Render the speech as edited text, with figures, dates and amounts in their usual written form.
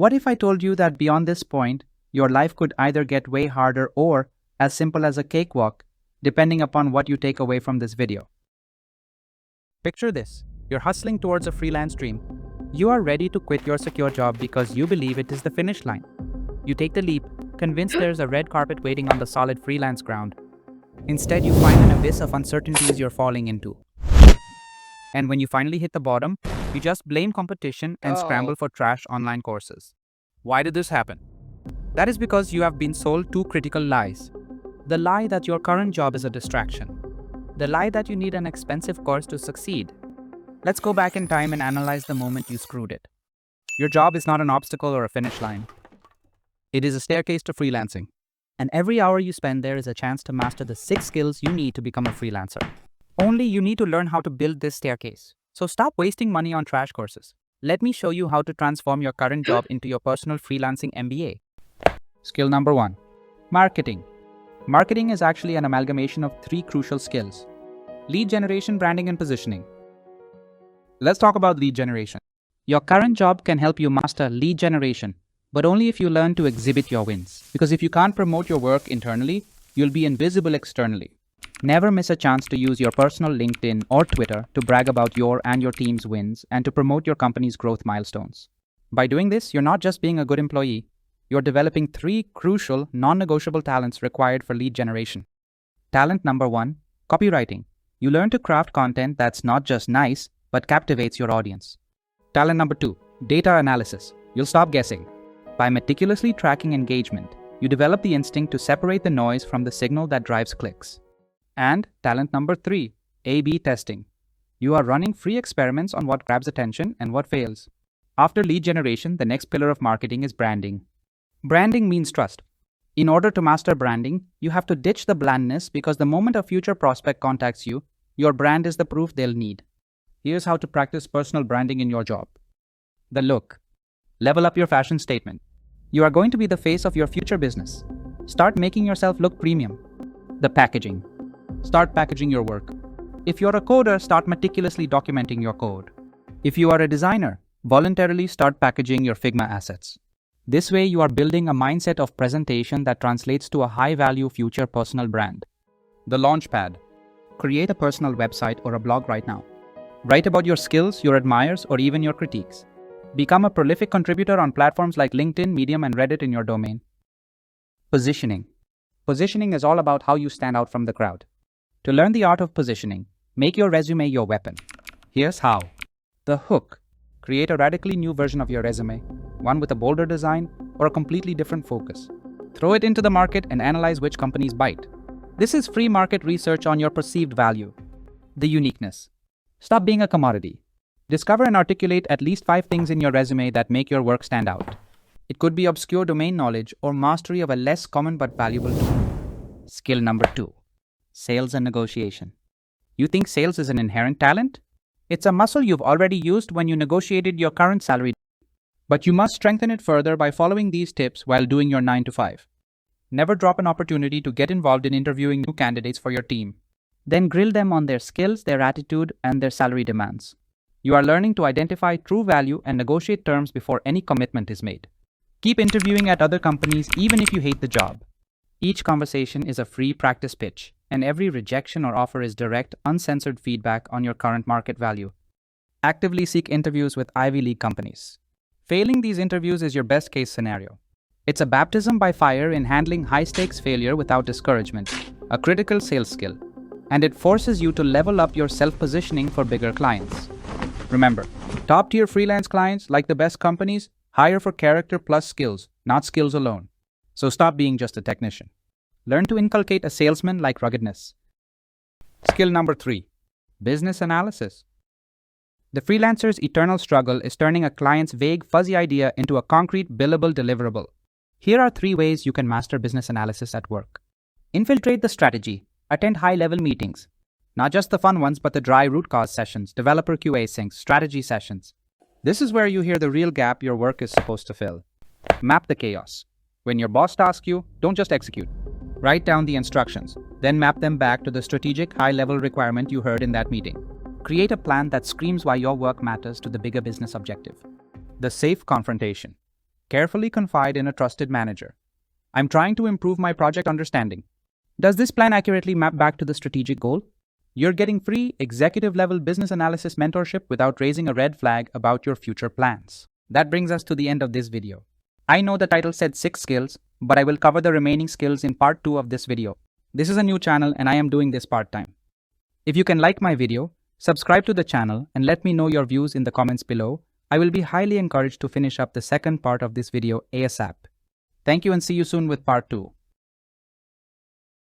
What if I told you that beyond this point, your life could either get way harder or as simple as a cakewalk, depending upon what you take away from this video? Picture this. You're hustling towards a freelance dream. You are ready to quit your secure job because you believe it is the finish line. You take the leap, convinced there's a red carpet waiting on the solid freelance ground. Instead, you find an abyss of uncertainties you're falling into. And when you finally hit the bottom, you just blame competition and scramble for trash online courses. Why did this happen? That is because you have been sold two critical lies. The lie that your current job is a distraction. The lie that you need an expensive course to succeed. Let's go back in time and analyze the moment you screwed it. Your job is not an obstacle or a finish line. It is a staircase to freelancing. And every hour you spend there is a chance to master the 6 skills you need to become a freelancer. Only you need to learn how to build this staircase. So stop wasting money on trash courses. Let me show you how to transform your current job into your personal freelancing MBA. Skill number 1. Marketing. Marketing is actually an amalgamation of 3 crucial skills: lead generation, branding, and positioning. Let's talk about lead generation. Your current job can help you master lead generation, but only if you learn to exhibit your wins. Because if you can't promote your work internally, you'll be invisible externally. Never miss a chance to use your personal LinkedIn or Twitter to brag about your and your team's wins and to promote your company's growth milestones. By doing this, you're not just being a good employee, you're developing 3 crucial, non-negotiable talents required for lead generation. Talent number 1, copywriting. You learn to craft content that's not just nice, but captivates your audience. Talent number 2, data analysis. You'll stop guessing. By meticulously tracking engagement, you develop the instinct to separate the noise from the signal that drives clicks. And talent number 3, A/B testing. You are running free experiments on what grabs attention and what fails. After lead generation, the next pillar of marketing is branding. Branding means trust. In order to master branding, you have to ditch the blandness because the moment a future prospect contacts you, your brand is the proof they'll need. Here's how to practice personal branding in your job. The look. Level up your fashion statement. You are going to be the face of your future business. Start making yourself look premium. The packaging. Start packaging your work. If you're a coder, start meticulously documenting your code. If you are a designer, voluntarily start packaging your Figma assets. This way, you are building a mindset of presentation that translates to a high-value future personal brand. The launchpad. Create a personal website or a blog right now. Write about your skills, your admirers, or even your critiques. Become a prolific contributor on platforms like LinkedIn, Medium, and Reddit in your domain. Positioning. Positioning is all about how you stand out from the crowd. To learn the art of positioning, make your resume your weapon. Here's how. The hook. Create a radically new version of your resume, one with a bolder design or a completely different focus. Throw it into the market and analyze which companies bite. This is free market research on your perceived value. The uniqueness. Stop being a commodity. Discover and articulate at least 5 things in your resume that make your work stand out. It could be obscure domain knowledge or mastery of a less common but valuable tool. Skill number 2. Sales and negotiation. You think sales is an inherent talent? It's a muscle you've already used when you negotiated your current salary. But you must strengthen it further by following these tips while doing your 9 to 5. Never drop an opportunity to get involved in interviewing new candidates for your team. Then grill them on their skills, their attitude, and their salary demands. You are learning to identify true value and negotiate terms before any commitment is made. Keep interviewing at other companies even if you hate the job. Each conversation is a free practice pitch, and every rejection or offer is direct, uncensored feedback on your current market value. Actively seek interviews with Ivy League companies. Failing these interviews is your best case scenario. It's a baptism by fire in handling high-stakes failure without discouragement, a critical sales skill, and it forces you to level up your self-positioning for bigger clients. Remember, top-tier freelance clients, like the best companies, hire for character plus skills, not skills alone. So stop being just a technician. Learn to inculcate a salesman-like ruggedness. Skill number 3. Business analysis. The freelancer's eternal struggle is turning a client's vague, fuzzy idea into a concrete, billable deliverable. Here are 3 ways you can master business analysis at work. Infiltrate the strategy. Attend high-level meetings. Not just the fun ones, but the dry root cause sessions, developer QA syncs, strategy sessions. This is where you hear the real gap your work is supposed to fill. Map the chaos. When your boss tasks you, don't just execute. Write down the instructions, then map them back to the strategic high-level requirement you heard in that meeting. Create a plan that screams why your work matters to the bigger business objective. The safe confrontation. Carefully confide in a trusted manager. I'm trying to improve my project understanding. Does this plan accurately map back to the strategic goal? You're getting free executive-level business analysis mentorship without raising a red flag about your future plans. That brings us to the end of this video. I know the title said 6 skills, but I will cover the remaining skills in part 2 of this video. This is a new channel and I am doing this part-time. If you can like my video, subscribe to the channel and let me know your views in the comments below. I will be highly encouraged to finish up the second part of this video ASAP. Thank you and see you soon with part 2.